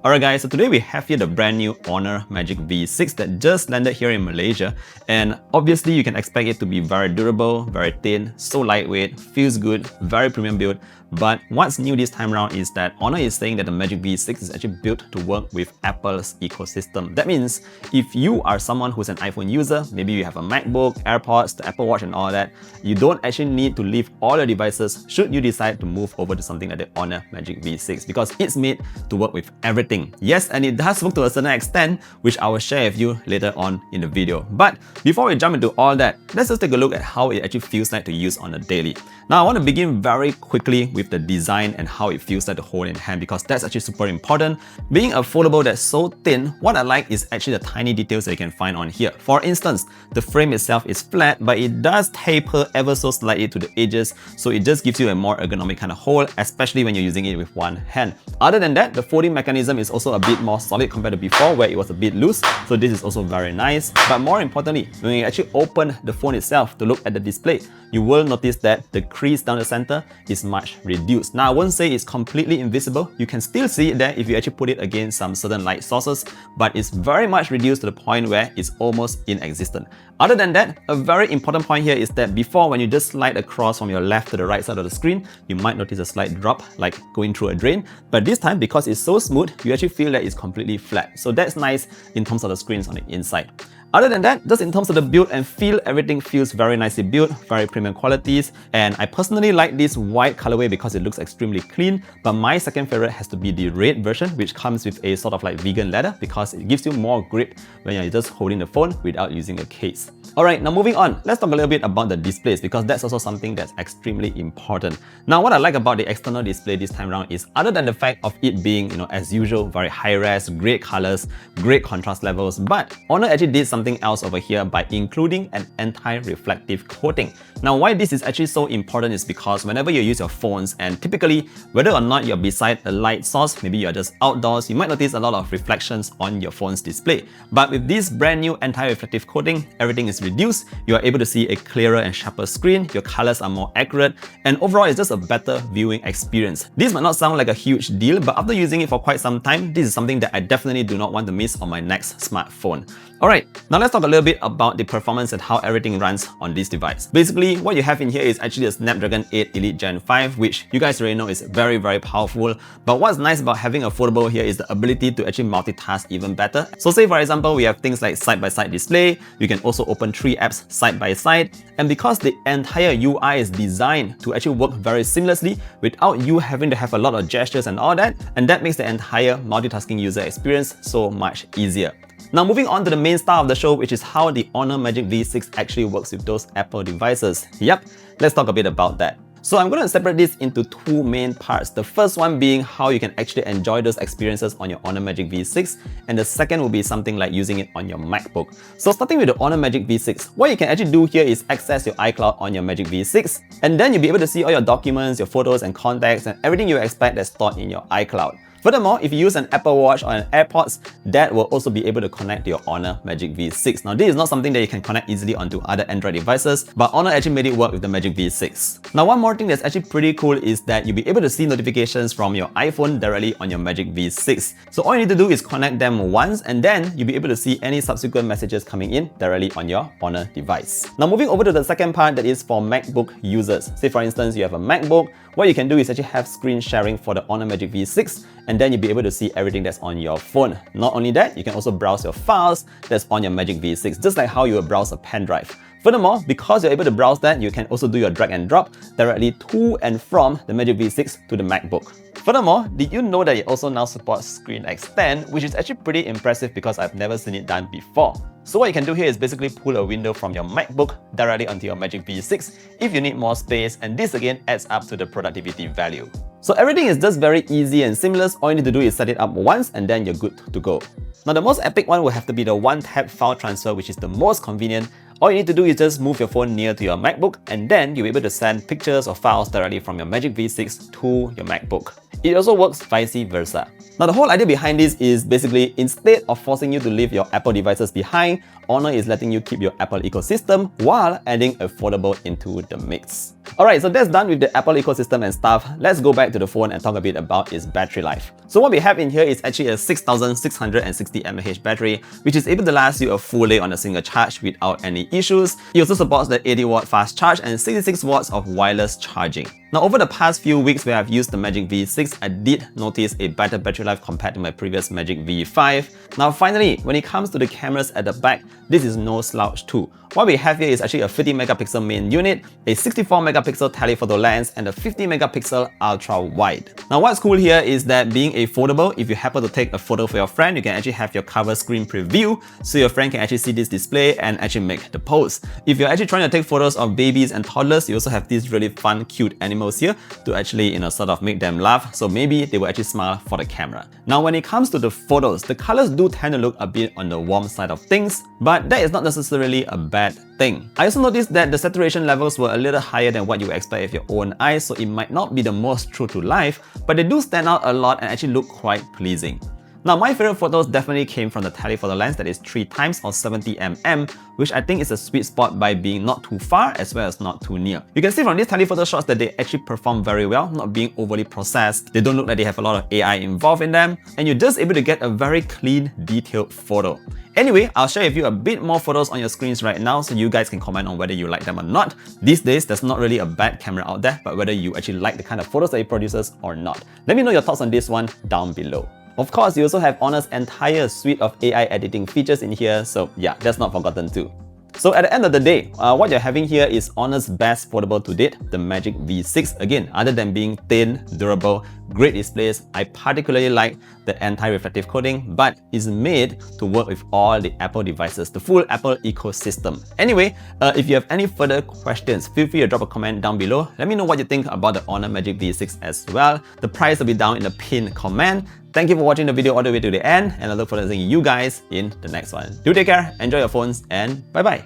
Alright guys, so today we have here the brand new Honor Magic V6 that just landed here in Malaysia, and obviously you can expect it to be very durable, very thin, so lightweight, feels good, very premium build. But what's new this time around is that Honor is saying that the Magic V6 is actually built to work with Apple's ecosystem. That means if you are someone who's an iPhone user, maybe you have a MacBook, AirPods, the Apple Watch and all that, you don't actually need to leave all your devices should you decide to move over to something like the Honor Magic V6 because it's made to work with everything. Yes, and it does work to a certain extent, which I will share with you later on in the video. But before we jump into all that, let's just take a look at how it actually feels like to use on a daily. Now I want to begin very quickly with the design and how it feels like to hold in hand because that's actually super important. Being a foldable that's so thin, what I like is actually the tiny details that you can find on here. For instance, the frame itself is flat, but it does taper ever so slightly to the edges, so it just gives you a more ergonomic kind of hold, especially when you're using it with one hand. Other than that, the folding mechanism is also a bit more solid compared to before where it was a bit loose, so this is also very nice. But more importantly, when you actually open the phone itself to look at the display, you will notice that the crease down the center is much reduced. Now I won't say it's completely invisible, you can still see it there if you actually put it against some certain light sources, but it's very much reduced to the point where it's almost inexistent. Other than that, a very important point here is that before, when you just slide across from your left to the right side of the screen, you might notice a slight drop like going through a drain, but this time because it's so smooth, you actually feel that it's completely flat. So that's nice in terms of the screens on the inside. Other than that, just in terms of the build and feel, everything feels very nicely built, very premium qualities, and I personally like this white colorway because it looks extremely clean, but my second favorite has to be the red version, which comes with a sort of like vegan leather because it gives you more grip when you're just holding the phone without using a case. Alright, now moving on, let's talk a little bit about the displays because that's also something that's extremely important. Now what I like about the external display this time around is, other than the fact of it being, as usual, very high res, great colors, great contrast levels, but Honor actually did something else over here by including an anti-reflective coating. Now why this is actually so important is because whenever you use your phones, and typically whether or not you're beside a light source, maybe you're just outdoors, you might notice a lot of reflections on your phone's display. But with this brand new anti-reflective coating, everything is reduced, you are able to see a clearer and sharper screen, your colors are more accurate, and overall it's just a better viewing experience. This might not sound like a huge deal, but after using it for quite some time, this is something that I definitely do not want to miss on my next smartphone. Alright, now let's talk a little bit about the performance and how everything runs on this device. Basically, what you have in here is actually a Snapdragon 8 Elite Gen 5, which you guys already know is very, very powerful. But what's nice about having a foldable here is the ability to actually multitask even better. So say for example, we have things like side-by-side display, you can also open 3 apps side by side, and because the entire UI is designed to actually work very seamlessly without you having to have a lot of gestures and all that, and that makes the entire multitasking user experience so much easier. Now moving on to the main star of the show, which is how the Honor Magic V6 actually works with those Apple devices. Yep, let's talk a bit about that. So I'm going to separate this into two main parts. The first one being how you can actually enjoy those experiences on your Honor Magic V6, and the second will be something like using it on your MacBook. So starting with the Honor Magic V6, what you can actually do here is access your iCloud on your Magic V6, and then you'll be able to see all your documents, your photos and contacts, and everything you expect that's stored in your iCloud. Furthermore, if you use an Apple Watch or an AirPods, that will also be able to connect to your Honor Magic V6. Now this is not something that you can connect easily onto other Android devices, but Honor actually made it work with the Magic V6. Now one more thing that's actually pretty cool is that you'll be able to see notifications from your iPhone directly on your Magic V6. So all you need to do is connect them once, and then you'll be able to see any subsequent messages coming in directly on your Honor device. Now moving over to the second part, that is for MacBook users. Say for instance, you have a MacBook, what you can do is actually have screen sharing for the Honor Magic V6, and then you'll be able to see everything that's on your phone. Not only that, you can also browse your files that's on your Magic V6, just like how you would browse a pen drive. Furthermore, because you're able to browse that, you can also do your drag and drop directly to and from the Magic V6 to the MacBook. Furthermore, did you know that it also now supports Screen Extend, which is actually pretty impressive because I've never seen it done before. So what you can do here is basically pull a window from your MacBook directly onto your Magic V6 if you need more space, and this again adds up to the productivity value. So everything is just very easy and seamless. All you need to do is set it up once and then you're good to go. Now the most epic one will have to be the one-tap file transfer, which is the most convenient. All you need to do is just move your phone near to your MacBook, and then you'll be able to send pictures or files directly from your Magic V6 to your MacBook. It also works vice versa. Now, the whole idea behind this is basically, instead of forcing you to leave your Apple devices behind, Honor is letting you keep your Apple ecosystem while adding a foldable into the mix. Alright, so that's done with the Apple ecosystem and stuff. Let's go back to the phone and talk a bit about its battery life. So what we have in here is actually a 6660 mAh battery, which is able to last you a full day on a single charge without any issues. It also supports the 80-watt fast charge and 66 watts of wireless charging. Now, over the past few weeks where I've used the Magic V6, I did notice a better battery life compared to my previous Magic V5. Now, finally, when it comes to the cameras at the back, this is no slouch too. What we have here is actually a 50 megapixel main unit, a 64 megapixel telephoto lens, and a 50 megapixel ultra wide. Now, what's cool here is that being a foldable, if you happen to take a photo for your friend, you can actually have your cover screen preview, so your friend can actually see this display and actually make the pose. If you're actually trying to take photos of babies and toddlers, you also have these really fun, cute animals here to actually, sort of make them laugh, so maybe they will actually smile for the camera. Now, when it comes to the photos, the colors do tend to look a bit on the warm side of things, but that is not necessarily a bad thing. I also noticed that the saturation levels were a little higher than what you would expect with your own eyes, so it might not be the most true to life, but they do stand out a lot and actually look quite pleasing. Now, my favorite photos definitely came from the telephoto lens that is 3x or 70mm, which I think is a sweet spot by being not too far as well as not too near. You can see from these telephoto shots that they actually perform very well, not being overly processed. They don't look like they have a lot of AI involved in them, and you're just able to get a very clean, detailed photo. Anyway, I'll share with you a bit more photos on your screens right now so you guys can comment on whether you like them or not. These days, there's not really a bad camera out there, but whether you actually like the kind of photos that it produces or not. Let me know your thoughts on this one down below. Of course, you also have Honor's entire suite of AI editing features in here, so yeah, that's not forgotten too. So at the end of the day, what you're having here is Honor's best foldable to date, the Magic V6. Again, other than being thin, durable, great displays, I particularly like the anti-reflective coating, but it's made to work with all the Apple devices, the full Apple ecosystem. Anyway, if you have any further questions, feel free to drop a comment down below. Let me know what you think about the Honor Magic V6 as well. The price will be down in the pinned comment. Thank you for watching the video all the way to the end, and I look forward to seeing you guys in the next one. Do take care, enjoy your phones, and bye-bye.